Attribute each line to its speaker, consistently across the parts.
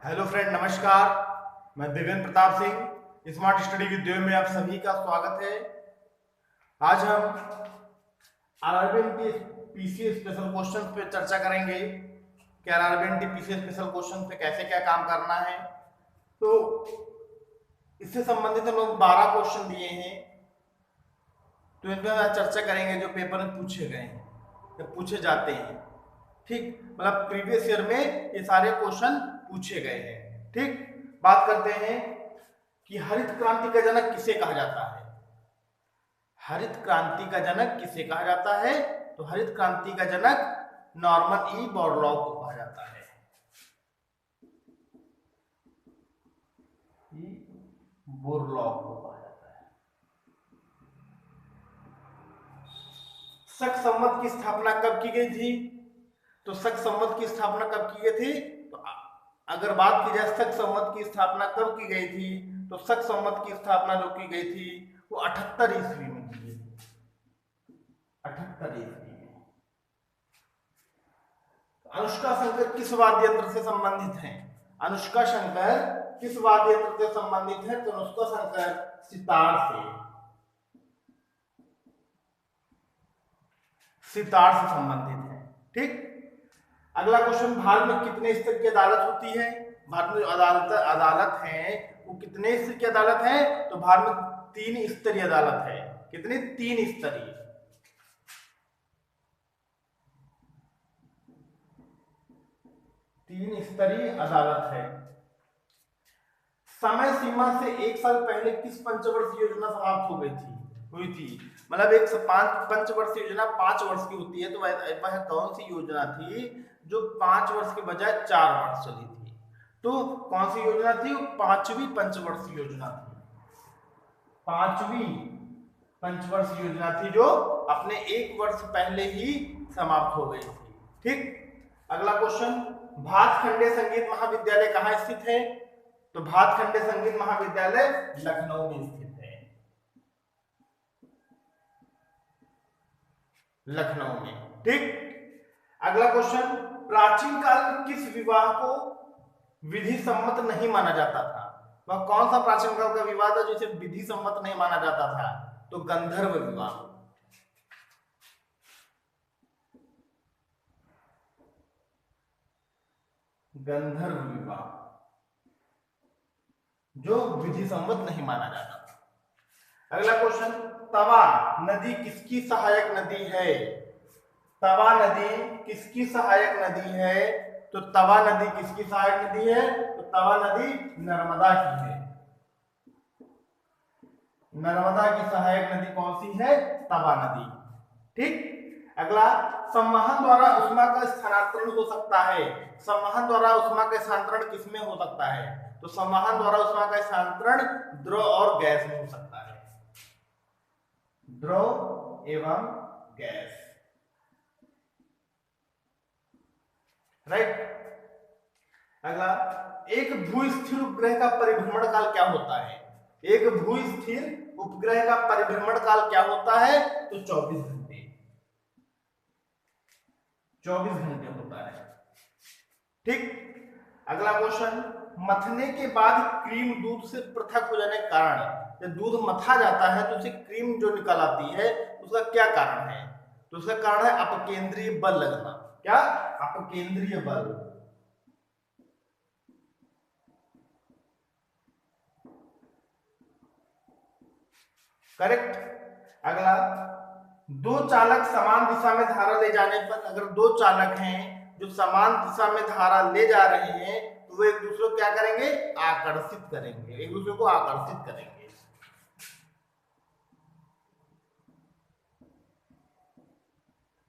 Speaker 1: Hello friend, नमस्कार। मैं Devendra Pratap Singh, smart study with में आप सभी का स्वागत है। आज हम आरआरबी पीसी स्पेशल क्वेश्चन पे चर्चा करेंगे कि आरआरबी पीसी स्पेशल क्वेश्चन पे कैसे क्या काम करना है। तो इससे संबंधित हम लोग 12 क्वेश्चन दिए हैं, तो इनमें आज चर्चा करेंगे जो पेपर में पूछे गए हैं या पूछे जाते हैं। ठीक, मतलब प्रीवियस ईयर में ये सारे क्वेश्चन पूछे गए हैं। ठीक, बात करते हैं कि हरित क्रांति का जनक किसे कहा जाता है। हरित क्रांति का जनक किसे कहा जाता है? तो हरित क्रांति का जनक नॉर्मन ई बोरलॉग को कहा जाता है। बोरलॉग को कहा जाता है। शक संवत की स्थापना कब की गई थी? तो शक संवत की स्थापना कब की गई थी? तो अगर बात की जाए शक संवत की स्थापना कब की गई थी, तो शक संवत की स्थापना जो की गई थी वो 78 ईस्वी में की गई थी। 78 ईस्वी में। अनुष्का शंकर किस वाद्य यंत्र से संबंधित हैं? अनुष्का शंकर किस वाद्य यंत्र से संबंधित है? तो अनुष्का शंकर सितार से संबंधित है। ठीक, अगला क्वेश्चन, भारत में कितने स्तर की अदालत होती है? भारत में जो अदालत है वो कितने स्तर की अदालत है? तो भारत में 3 स्तरीय अदालत है। कितनी? 3 स्तरीय। 3 स्तरीय अदालत है। समय सीमा से 1 साल पहले किस पंचवर्षीय योजना समाप्त हो गई थी? हुई थी, मतलब एक पंचवर्षीय योजना 5 वर्ष की होती है, तो वह कौन सी योजना थी जो 5 वर्ष के बजाय 4 वर्ष चली थी? तो कौन सी योजना थी? वो 5वीं पंचवर्षीय योजना थी। 5वीं पंचवर्षीय योजना थी जो अपने 1 वर्ष पहले ही समाप्त हो गई थी। ठीक, अगला क्वेश्चन, भातखंडे संगीत महाविद्यालय कहाँ स्थित है? तो भातखंडे संगीत महाविद्यालय लखनऊ में स्थित है। लखनऊ में। ठीक, अगला क्वेश्चन, प्राचीन काल में किस विवाह को विधि सम्मत नहीं माना जाता था? वह कौन सा प्राचीन काल का विवाह था जिसे विधि सम्मत नहीं माना जाता था? तो गंधर्व विवाह। गंधर्व विवाह जो विधि सम्मत नहीं माना जाता था। अगला क्वेश्चन, तवा नदी किसकी सहायक नदी है? तवा नदी किसकी सहायक नदी है? तो तवा नदी किसकी सहायक नदी है? तो तवा नदी नर्मदा की है। नर्मदा की सहायक नदी कौन सी है? तवा नदी। ठीक, अगला, संवहन द्वारा उष्मा का स्थानांतरण हो सकता है। संवहन द्वारा उष्मा का स्थानांतरण किसमें हो सकता है? तो संवहन द्वारा उष्मा का स्थानांतरण द्रव और गैस में हो सकता है। द्रव एवं गैस। राइट, अगला, एक भूस्थिर उपग्रह का परिभ्रमण काल क्या होता है? एक भूस्थिर उपग्रह का परिभ्रमण काल क्या होता है? तो 24 घंटे। 24 घंटे होता है। ठीक, अगला क्वेश्चन, मथने के बाद क्रीम दूध से पृथक हो जाने के कारण, जब दूध मथा जाता है तो उसे क्रीम जो निकल आती है, उसका क्या कारण है? तो उसका कारण है अपकेंद्रीय बल लगना। क्या? अपकेंद्रीय बल। करेक्ट। अगला, 2 चालक समान दिशा में धारा ले जाने पर, अगर 2 चालक हैं जो समान दिशा में धारा ले जा रहे हैं तो वो एक दूसरे को क्या करेंगे? आकर्षित करेंगे। एक दूसरे को आकर्षित करेंगे।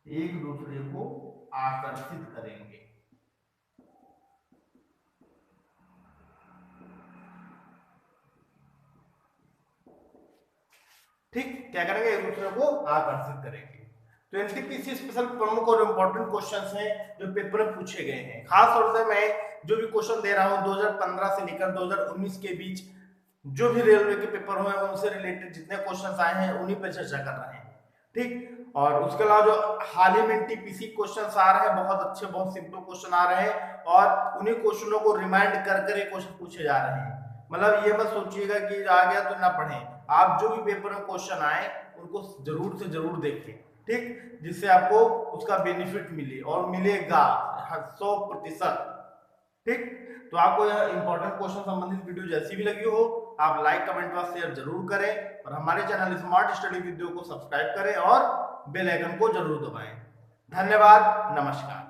Speaker 1: एक दूसरे को आकर्षित करेंगे। ठीक, क्या करेंगे? एक दूसरे को आकर्षित करेंगे। तो एनटीपीसी स्पेशल प्रमुख और इंपॉर्टेंट क्वेश्चंस हैं जो पेपर में पूछे गए हैं। खास तौर से मैं जो भी क्वेश्चन दे रहा हूं 2015 से लेकर 2019 के बीच जो भी रेलवे के पेपर हुए हैं उनसे रिलेटेड जितने क्वेश्चंस आए हैं उन्हीं पर चर्चा कर रहे हैं। ठीक, और उसके अलावा जो हाल ही में एनटीपीसी क्वेश्चन आ रहे हैं बहुत अच्छे, बहुत सिंपल क्वेश्चन आ रहे हैं और उन्हीं क्वेश्चनों को रिमाइंड कर कर ये क्वेश्चन पूछे जा रहे हैं। मतलब ये मत सोचिएगा कि आ गया तो ना पढ़ें, आप जो भी पेपर में क्वेश्चन आए उनको जरूर से जरूर देखें, ठीक, जिससे आपको उसका बेनिफिट मिले और मिलेगा 100%, ठीक। तो आपको यह इंपॉर्टेंट क्वेश्चन संबंधित वीडियो जैसी भी लगी हो आप लाइक कमेंट व शेयर जरूर करें और हमारे चैनल स्मार्ट स्टडी वीडियो को सब्सक्राइब करें और बेल आइकन को जरूर दबाएं। धन्यवाद, नमस्कार।